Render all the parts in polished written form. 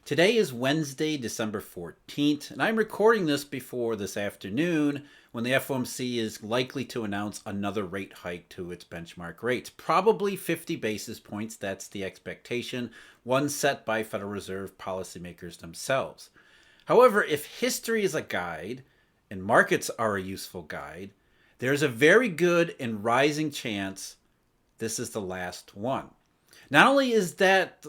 Today is Wednesday, December 14th, and I'm recording this before this afternoon when the FOMC is likely to announce another rate hike to its benchmark rates. Probably 50 basis points, that's the expectation, one set by Federal Reserve policymakers themselves. However, if history is a guide and markets are a useful guide, there's a very good and rising chance this is the last one. Not only is that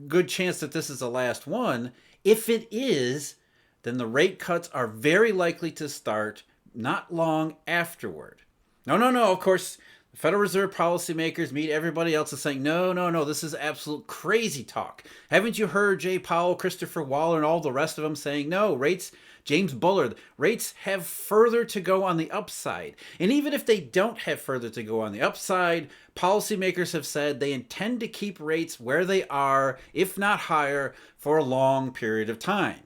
good chance that this is the last one, if it is, then the rate cuts are very likely to start not long afterward. No. Of course, the Federal Reserve policymakers meet everybody else is saying, no, this is absolute crazy talk. Haven't you heard Jay Powell, Christopher Waller, and all the rest of them saying, no, rates, James Bullard, rates have further to go on the upside. And even if they don't have further to go on the upside, policymakers have said they intend to keep rates where they are, if not higher, for a long period of time.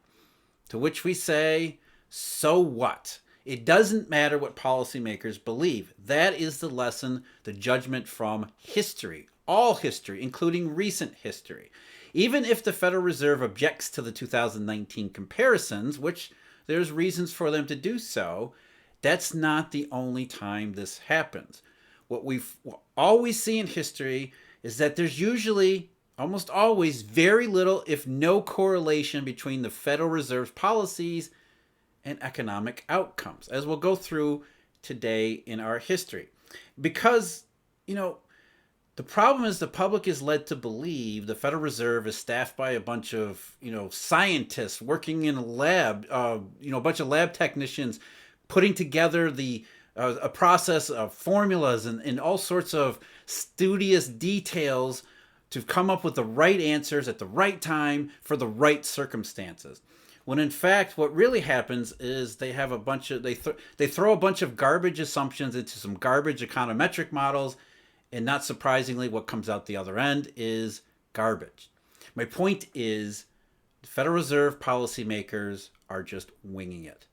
To which we say, so what? It doesn't matter what policymakers believe. That is the lesson, the judgment from history, all history, including recent history. Even if the Federal Reserve objects to the 2019 comparisons, which there's reasons for them to do so, that's not the only time this happens. What we always see in history is that there's usually, almost always, very little, if no correlation between the Federal Reserve's policies and economic outcomes, as we'll go through today in our history. Because, the problem is the public is led to believe the Federal Reserve is staffed by a bunch of, scientists working in a lab, a bunch of lab technicians putting together a process of formulas and all sorts of studious details to come up with the right answers at the right time for the right circumstances. When in fact, what really happens is they have they throw a bunch of garbage assumptions into some garbage econometric models, and not surprisingly, what comes out the other end is garbage. My point is, the Federal Reserve policymakers are just winging it.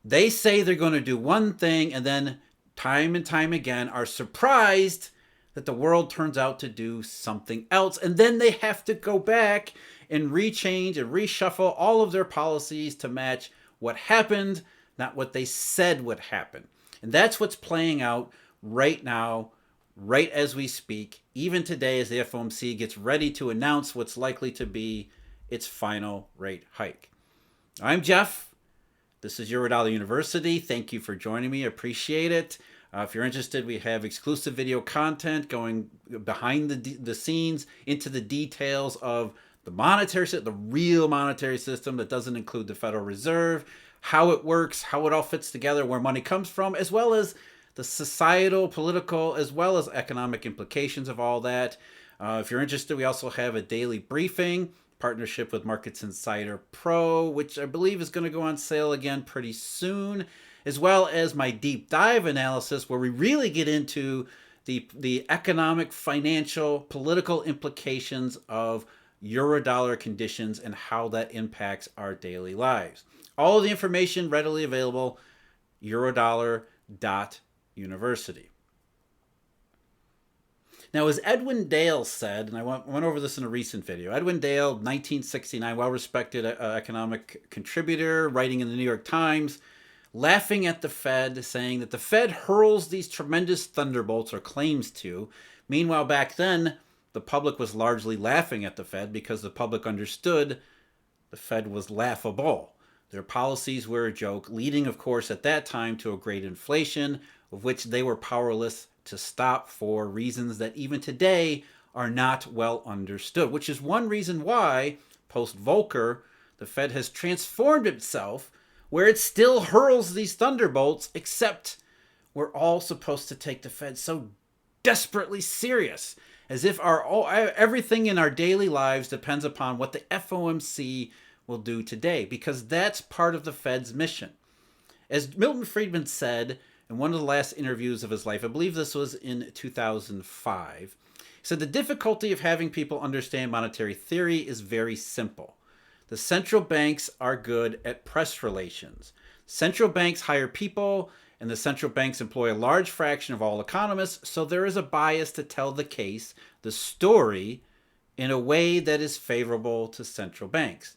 They say they're going to do one thing, and then time and time again are surprised that the world turns out to do something else, and then they have to go back and rechange and reshuffle all of their policies to match what happened, not what they said would happen. And that's what's playing out right now, right as we speak, even today as the FOMC gets ready to announce what's likely to be its final rate hike. I'm Jeff. This is Eurodollar University. Thank you for joining me. I appreciate it. If you're interested, we have exclusive video content going behind the scenes into the details of the monetary system, the real monetary system that doesn't include the Federal Reserve, how it works, how it all fits together, where money comes from, as well as the societal, political, as well as economic implications of all that. If you're interested, we also have a daily briefing, partnership with Markets Insider Pro, which I believe is going to go on sale again pretty soon, as well as my deep dive analysis where we really get into the economic, financial, political implications of Eurodollar conditions and how that impacts our daily lives. All of the information readily available, eurodollar.university. Now, as Edwin Dale said, and I went over this in a recent video, Edwin Dale, 1969, well-respected economic contributor, writing in the New York Times, laughing at the Fed, saying that the Fed hurls these tremendous thunderbolts, or claims to. Meanwhile, back then, the public was largely laughing at the Fed because the public understood the Fed was laughable. Their policies were a joke, leading, of course, at that time to a great inflation, of which they were powerless to stop for reasons that even today are not well understood, which is one reason why, post-Volcker, the Fed has transformed itself where it still hurls these thunderbolts, except we're all supposed to take the Fed so desperately serious, as if everything in our daily lives depends upon what the FOMC will do today, because that's part of the Fed's mission. As Milton Friedman said in one of the last interviews of his life, I believe this was in 2005, he said, the difficulty of having people understand monetary theory is very simple. The central banks are good at press relations. Central banks hire people, and the central banks employ a large fraction of all economists, so there is a bias to tell the case, the story, in a way that is favorable to central banks.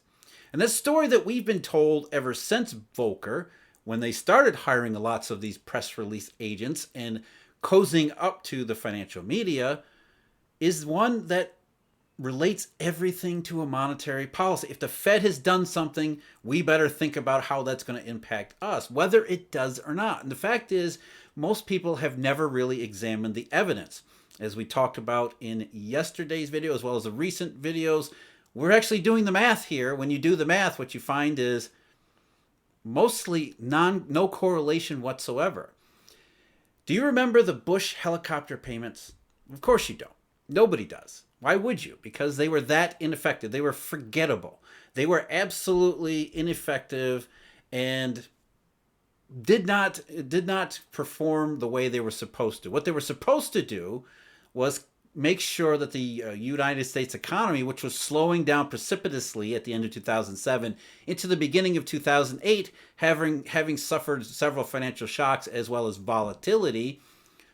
And this story that we've been told ever since Volcker, when they started hiring lots of these press release agents and cozying up to the financial media, is one that relates everything to a monetary policy. If the Fed has done something, we better think about how that's going to impact us, whether it does or not. And the fact is, most people have never really examined the evidence. As we talked about in yesterday's video, as well as the recent videos, we're actually doing the math here. When you do the math, what you find is mostly no correlation whatsoever. Do you remember the Bush helicopter payments? Of course you don't. Nobody does. Why would you? Because they were that ineffective. They were forgettable. They were absolutely ineffective and did not perform the way they were supposed to. What they were supposed to do was make sure that the United States economy, which was slowing down precipitously at the end of 2007 into the beginning of 2008, having suffered several financial shocks as well as volatility,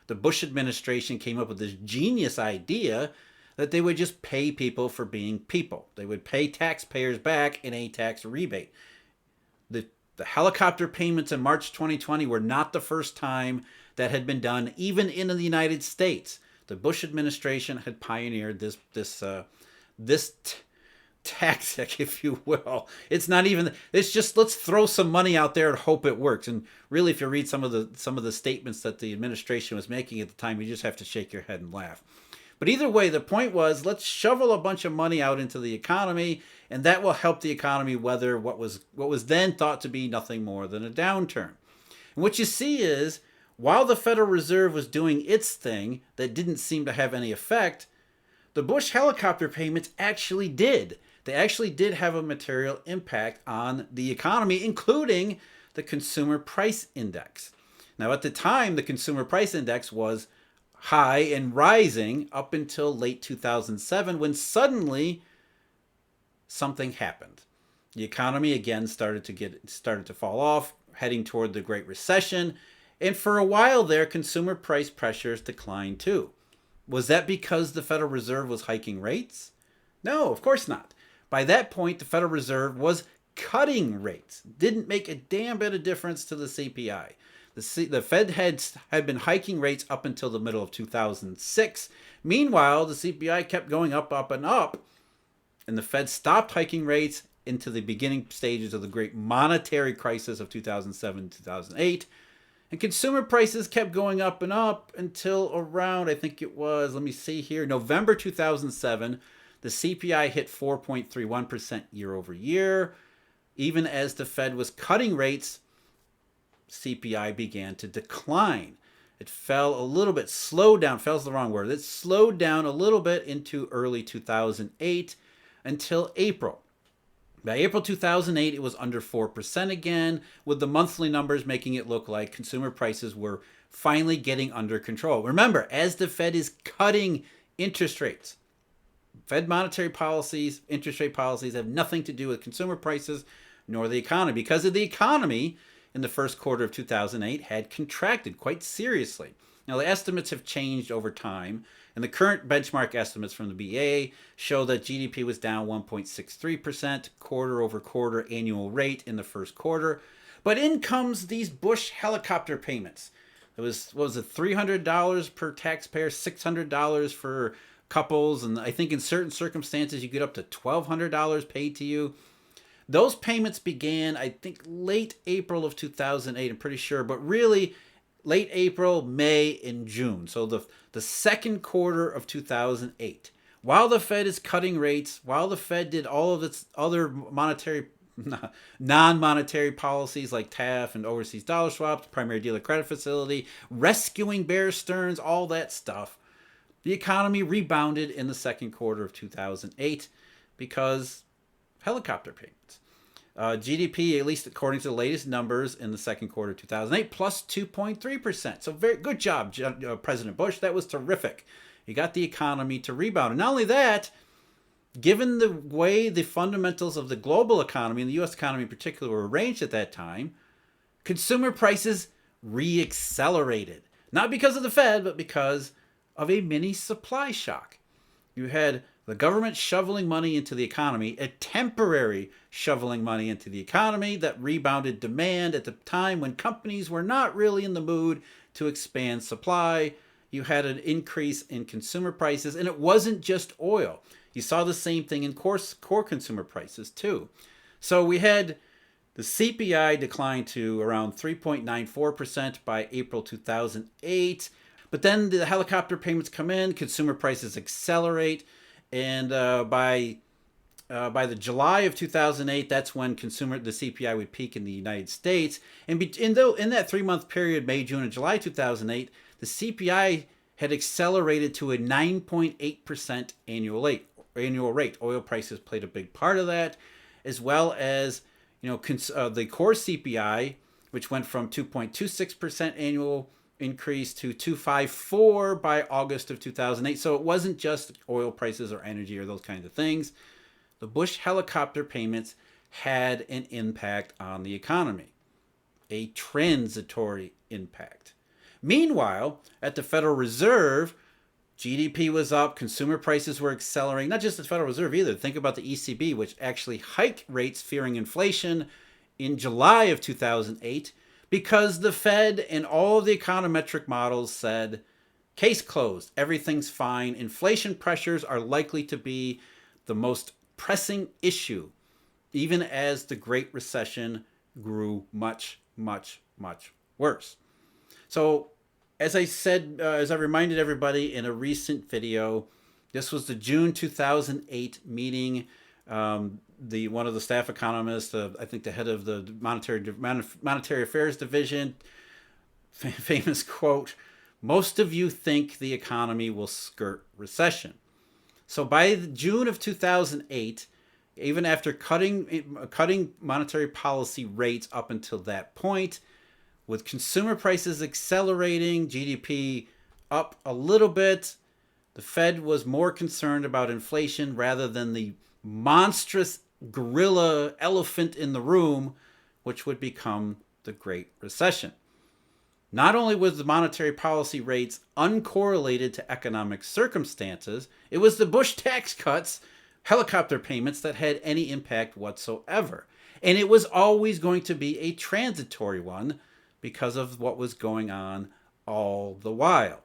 the Bush administration came up with this genius idea that they would just pay people for being people. They would pay taxpayers back in a tax rebate. The helicopter payments in March 2020 were not the first time that had been done, even in the United States. The Bush administration had pioneered this tactic, if you will. It's not even. It's just let's throw some money out there and hope it works. And really, if you read some of the statements that the administration was making at the time, you just have to shake your head and laugh. But either way, the point was, let's shovel a bunch of money out into the economy, and that will help the economy weather what was then thought to be nothing more than a downturn. And what you see is, while the Federal Reserve was doing its thing that didn't seem to have any effect, the Bush helicopter payments actually did. They actually did have a material impact on the economy, including the Consumer Price Index. Now, at the time, the Consumer Price Index was high and rising up until late 2007, when suddenly something happened. The economy again started to fall off, heading toward the Great Recession, and for a while there, consumer price pressures declined too. Was that because the Federal Reserve was hiking rates? No, of course not. By that point, the Federal Reserve was cutting rates. Didn't make a damn bit of difference to the CPI. The Fed had been hiking rates up until the middle of 2006. Meanwhile, the CPI kept going up, and up, and the Fed stopped hiking rates into the beginning stages of the great monetary crisis of 2007-2008. And consumer prices kept going up and up until around, I think it was, let me see here, November 2007, the CPI hit 4.31% year over year. Even as the Fed was cutting rates, CPI began to decline. It fell a little bit, slowed down, fell's the wrong word. It slowed down a little bit into early 2008 until April. By April 2008, it was under 4% again, with the monthly numbers making it look like consumer prices were finally getting under control. Remember, as the Fed is cutting interest rates, Fed monetary policies, interest rate policies have nothing to do with consumer prices nor the economy, because of the economy in the first quarter of 2008 had contracted quite seriously. Now, the estimates have changed over time, and the current benchmark estimates from the BA show that GDP was down 1.63% quarter over quarter annual rate in the first quarter. But in comes these Bush helicopter payments. It was, what was it, $300 per taxpayer, $600 for couples, and I think in certain circumstances you get up to $1,200 paid to you. Those payments began, I think, late April of 2008, I'm pretty sure, but really late April, May, and June. So the second quarter of 2008. While the Fed is cutting rates, while the Fed did all of its other non-monetary policies like TAF and overseas dollar swaps, primary dealer credit facility, rescuing Bear Stearns, all that stuff, the economy rebounded in the second quarter of 2008 because helicopter payments. GDP, at least according to the latest numbers in the second quarter of 2008, plus 2.3%. So very good job, President Bush. That was terrific. You got the economy to rebound. And not only that, given the way the fundamentals of the global economy and the U.S. economy in particular were arranged at that time, consumer prices re-accelerated. Not because of the Fed, but because of a mini supply shock. You had The government shoveling money into the economy, a temporary shoveling money into the economy that rebounded demand at the time when companies were not really in the mood to expand supply. You had an increase in consumer prices, and it wasn't just oil. You saw the same thing in core consumer prices too. So we had the CPI decline to around 3.94% by April 2008. But then the helicopter payments come in, consumer prices accelerate, and by the July of 2008, that's when the CPI would peak in the United States. And in that 3-month period, May, June, and July 2008, the CPI had accelerated to a 9.8% annual rate. Oil prices played a big part of that, as well as the core CPI, which went from 2.26% annual increase to 2.54 by August of 2008. So it wasn't just oil prices or energy or those kinds of things. The Bush helicopter payments had an impact on the economy, a transitory impact. Meanwhile, at the Federal Reserve, GDP was up, consumer prices were accelerating, not just the Federal Reserve either. Think about the ECB, which actually hiked rates fearing inflation in July of 2008 because the Fed and all of the econometric models said, case closed, everything's fine. Inflation pressures are likely to be the most pressing issue, even as the Great Recession grew much, much, much worse. So, as I said, as I reminded everybody in a recent video, this was the June 2008 meeting. One of the staff economists, I think the head of the Monetary Affairs Division, famous quote, "Most of you think the economy will skirt recession." So by June of 2008, even after cutting monetary policy rates up until that point, with consumer prices accelerating, GDP up a little bit, the Fed was more concerned about inflation rather than the monstrous gorilla elephant in the room, which would become the Great Recession. Not only was the monetary policy rates uncorrelated to economic circumstances, it was the Bush tax cuts, helicopter payments that had any impact whatsoever. And it was always going to be a transitory one because of what was going on all the while.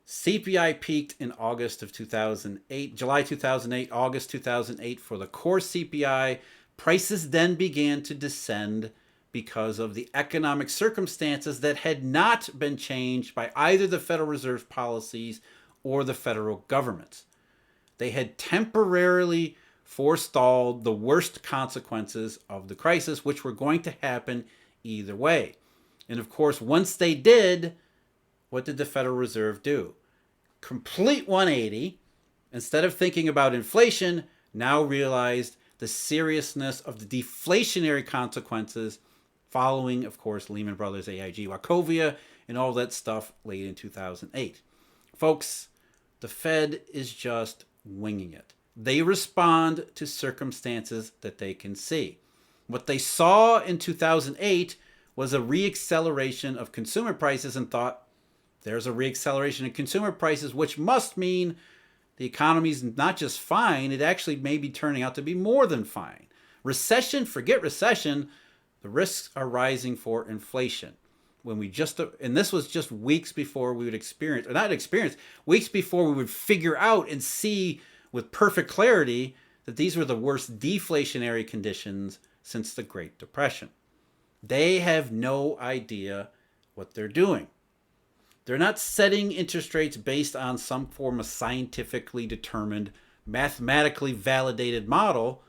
CPI peaked in August of 2008, July 2008, August 2008 for the core CPI. Prices then began to descend because of the economic circumstances that had not been changed by either the Federal Reserve's policies or the federal government. They had temporarily forestalled the worst consequences of the crisis, which were going to happen either way. And of course, once they did, what did the Federal Reserve do? Complete 180. Instead of thinking about inflation, now realized the seriousness of the deflationary consequences following, of course, Lehman Brothers, AIG, Wachovia, and all that stuff late in 2008. Folks, the Fed is just winging it. They respond to circumstances that they can see. What they saw in 2008 was a reacceleration of consumer prices and thought, there's a reacceleration in consumer prices, which must mean the economy's not just fine, it actually may be turning out to be more than fine. Recession, forget recession, the risks are rising for inflation. And this was just weeks before we would weeks before we would figure out and see with perfect clarity that these were the worst deflationary conditions since the Great Depression. They have no idea what they're doing. They're not setting interest rates based on some form of scientifically determined, mathematically validated model.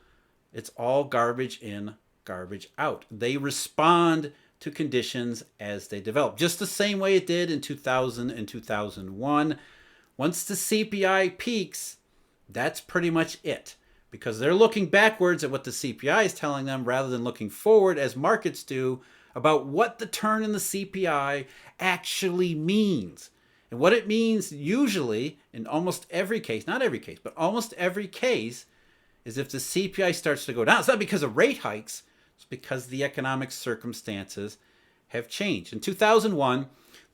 It's all garbage in, garbage out. They respond to conditions as they develop, just the same way it did in 2000 and 2001. Once the CPI peaks, that's pretty much it, because they're looking backwards at what the CPI is telling them rather than looking forward, as markets do, about what the turn in the CPI actually means. And what it means usually, in almost every case, not every case, but almost every case, is if the CPI starts to go down, it's not because of rate hikes, it's because the economic circumstances have changed. In 2001,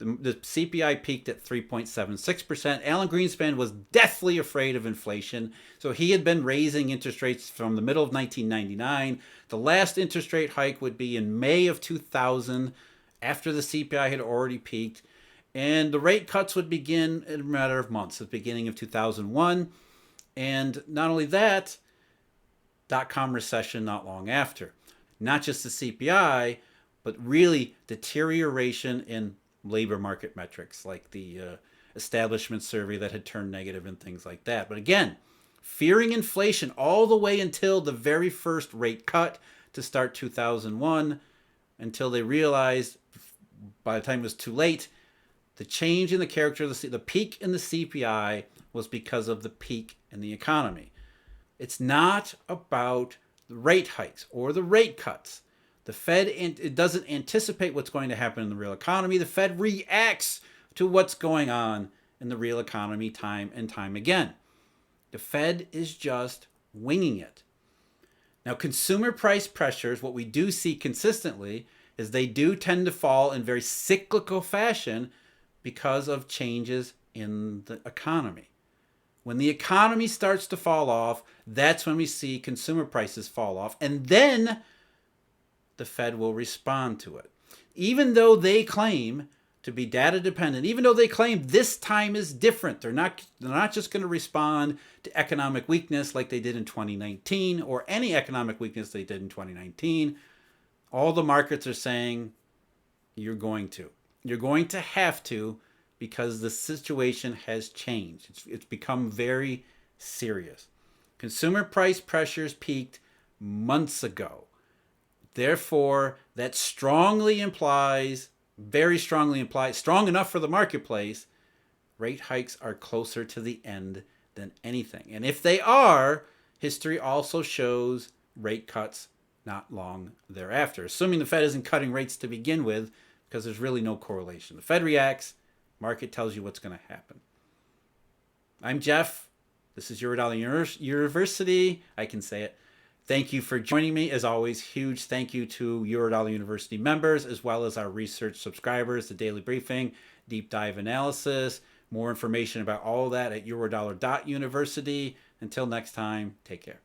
The CPI peaked at 3.76%. Alan Greenspan was deathly afraid of inflation, so he had been raising interest rates from the middle of 1999. The last interest rate hike would be in May of 2000, after the CPI had already peaked. And the rate cuts would begin in a matter of months, at the beginning of 2001. And not only that, dot-com recession not long after. Not just the CPI, but really deterioration in labor market metrics, like the establishment survey that had turned negative and things like that. But again, fearing inflation all the way until the very first rate cut to start 2001, until they realized by the time it was too late, the change in the character of the peak in the CPI was because of the peak in the economy. It's not about the rate hikes or the rate cuts. The Fed, it doesn't anticipate what's going to happen in the real economy. The Fed reacts to what's going on in the real economy time and time again. The Fed is just winging it. Now, consumer price pressures, what we do see consistently is they do tend to fall in very cyclical fashion because of changes in the economy. When the economy starts to fall off, that's when we see consumer prices fall off, and then the Fed will respond to it. Even though they claim to be data dependent, even though they claim this time is different, they're not just going to respond to economic weakness like they did in 2019 or any economic weakness they did in 2019. All the markets are saying you're going to. You're going to have to, because the situation has changed. It's become very serious. Consumer price pressures peaked months ago. Therefore, that strongly implies, very strongly implies, strong enough for the marketplace, rate hikes are closer to the end than anything. And if they are, history also shows rate cuts not long thereafter, assuming the Fed isn't cutting rates to begin with, because there's really no correlation. The Fed reacts, market tells you what's going to happen. I'm Jeff. This is Eurodollar University. I can say it. Thank you for joining me. As always, huge thank you to Eurodollar University members, as well as our research subscribers, the daily briefing, deep dive analysis. More information about all of that at eurodollar.university. Until next time, take care.